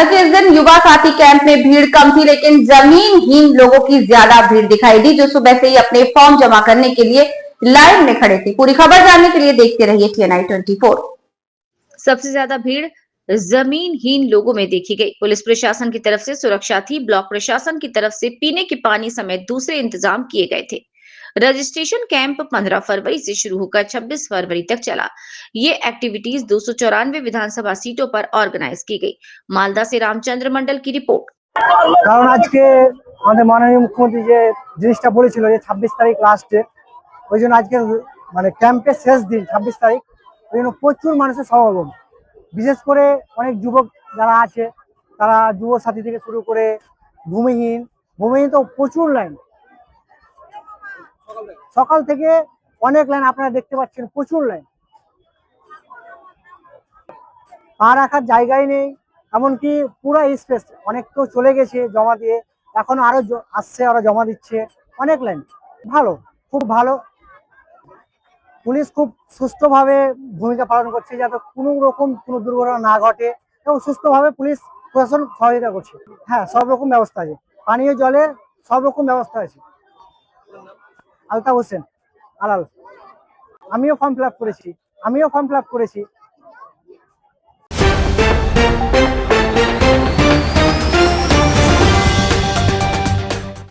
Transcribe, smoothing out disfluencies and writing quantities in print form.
हालांकि इस दिन युवा साथी कैंप में भीड़ कम थी, लेकिन जमीनहीन लोगों की ज्यादा भीड़ दिखाई दी, जो सुबह से ही अपने फॉर्म जमा करने के लिए लाइन में खड़े थे। पूरी खबर जानने के लिए देखते रहिए TNI 24। सबसे ज्यादा भीड़ जमीनहीन लोगों में देखी गई। पुलिस प्रशासन की तरफ से सुरक्षा थी। ब्लॉक प्रशासन की तरफ से पीने के पानी समेत दूसरे इंतजाम किए गए थे। रजिस्ट्रेशन कैंप 15 फरवरी से शुरू होकर 26 फरवरी तक चला। ये एक्टिविटीज 294 विधानसभा सीटों पर ऑर्गेनाइज की गई। मालदा से रामचंद्र मंडल की रिपोर्ट। কারণ আজকে আমাদের মাননীয় মুখ্যমন্ত্রী যে জিনিসটা বলেছিল যে 26 তারিখ লাস্ট ডেট, ওই জন্য আজকে মানে ক্যাম্পের শেষ দিন 26 তারিখ, ওই জন্য প্রচুর মানুষের সমাগম। বিশেষ করে অনেক যুবক যারা আছে তারা যুব সাথী থেকে শুরু করে ভূমিহীন ভূমিহীন তো প্রচুর লাইন, সকাল থেকে অনেক লাইন আপনারা দেখতে পাচ্ছেন, প্রচুর লাইন, পা রাখার জায়গায় নেই। এমনকি পুরো স্পেস, অনেক তো চলে গেছে জমা দিয়ে, এখন আরো আসছে, আরো জমা দিচ্ছে, অনেক লাইন। ভালো, খুব ভালো। পুলিশ খুব সুষ্ঠুভাবে ভূমিকা পালন করছে যাতে কোনো রকম কোনো দুর্ঘটনা না ঘটে, এবং সুষ্ঠুভাবে পুলিশ প্রশাসন সহযোগিতা করছে। হ্যাঁ, সব রকম ব্যবস্থা আছে, পানীয় জলের সব রকম ব্যবস্থা আছে। আলতাফ হোসেন আলাল। আমিও ফর্ম ফিল আপ করেছি।